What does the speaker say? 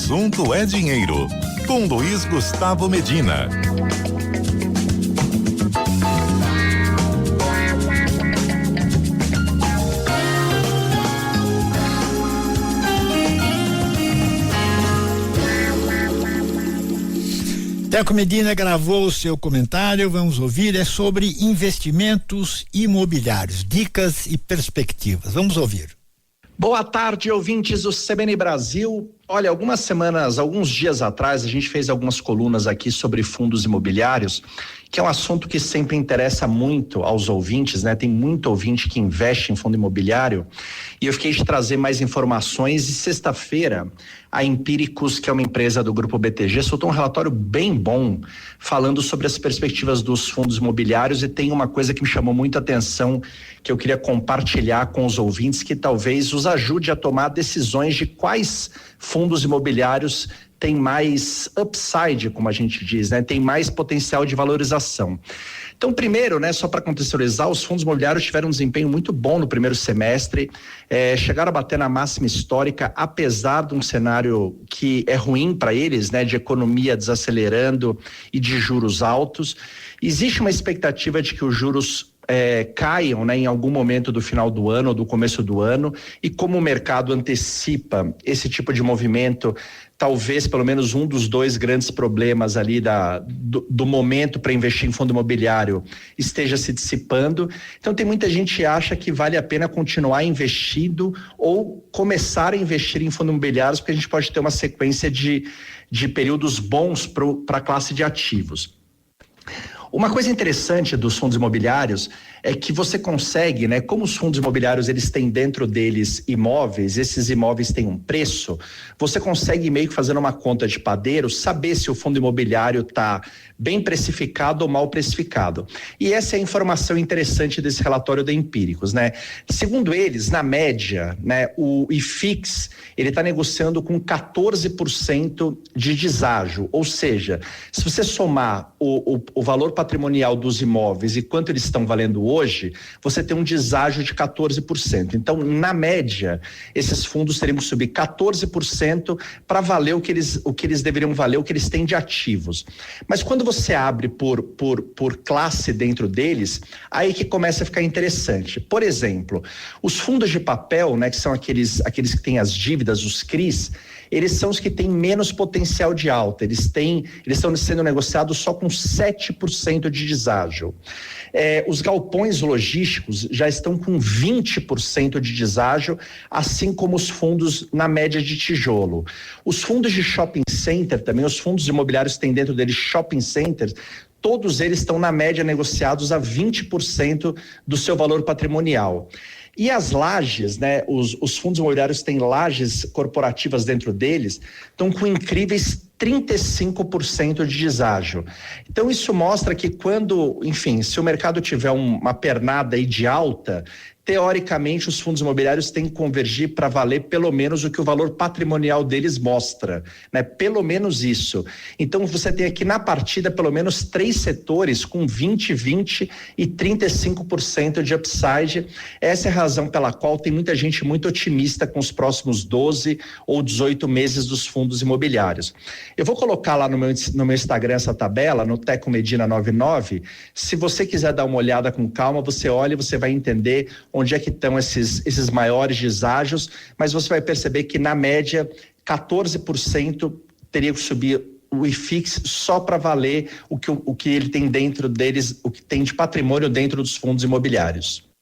assunto é dinheiro, com Luiz Gustavo Medina. Teco Medina gravou o seu comentário, vamos ouvir, é sobre investimentos imobiliários, dicas e perspectivas. Vamos ouvir. Boa tarde, ouvintes do CBN Brasil. Olha, alguns dias atrás, a gente fez algumas colunas aqui sobre fundos imobiliários, que é um assunto que sempre interessa muito aos ouvintes, né? Tem muito ouvinte que investe em fundo imobiliário, e eu fiquei de trazer mais informações, e sexta-feira a Empíricos, que é uma empresa do Grupo BTG, soltou um relatório bem bom falando sobre as perspectivas dos fundos imobiliários, e tem uma coisa que me chamou muita atenção, que eu queria compartilhar com os ouvintes, que talvez os ajude a tomar decisões de quais fundos imobiliários têm mais upside, como a gente diz, né? Tem mais potencial de valorização. Então, primeiro, né, só para contextualizar, os fundos imobiliários tiveram um desempenho muito bom no primeiro semestre, chegaram a bater na máxima histórica, apesar de um cenário que é ruim para eles, né, de economia desacelerando e de juros altos. Existe uma expectativa de que os juros caiam, né, em algum momento do final do ano ou do começo do ano, e como o mercado antecipa esse tipo de movimento, talvez pelo menos um dos dois grandes problemas ali do momento para investir em fundo imobiliário esteja se dissipando. Então tem muita gente que acha que vale a pena continuar investindo ou começar a investir em fundos imobiliários, porque a gente pode ter uma sequência de períodos bons para a classe de ativos. Uma coisa interessante dos fundos imobiliários é que você consegue, né, como os fundos imobiliários eles têm dentro deles imóveis, esses imóveis têm um preço, você consegue meio que fazendo uma conta de padeiro, saber se o fundo imobiliário está bem precificado ou mal precificado. E essa é a informação interessante desse relatório da Empíricos, né? Segundo eles, na média, né, o IFIX, ele está negociando com 14% de deságio, ou seja, se você somar o valor patrimonial dos imóveis e quanto eles estão valendo hoje, você tem um deságio de 14%. Então, na média, esses fundos teriam que subir 14% para valer o que eles deveriam valer, o que eles têm de ativos. Mas quando você abre por classe dentro deles, aí que começa a ficar interessante. Por exemplo, os fundos de papel, né, que são aqueles que têm as dívidas, os CRIs, eles são os que têm menos potencial de alta, eles estão sendo negociados só com 7% de deságio. Os galpões logísticos já estão com 20% de deságio, assim como os fundos na média de tijolo. Os fundos de shopping center também, os fundos imobiliários que têm dentro deles shopping centers, todos eles estão na média negociados a 20% do seu valor patrimonial. E as lajes, né, os fundos imobiliários têm lajes corporativas dentro deles, estão com incríveis 35% de deságio. Então isso mostra que quando, enfim, se o mercado tiver uma pernada aí de alta, teoricamente os fundos imobiliários têm que convergir para valer pelo menos o que o valor patrimonial deles mostra, né? Pelo menos isso. Então você tem aqui na partida pelo menos 3 setores com 20 e 35% de upside. Essa é a razão pela qual tem muita gente muito otimista com os próximos 12 ou 18 meses dos fundos imobiliários. Eu vou colocar lá no meu Instagram essa tabela, no Teco Medina 99. Se você quiser dar uma olhada com calma, você olha e você vai entender onde é que estão esses maiores deságios, mas você vai perceber que na média 14% teria que subir o IFIX só para valer o que ele tem dentro deles, o que tem de patrimônio dentro dos fundos imobiliários.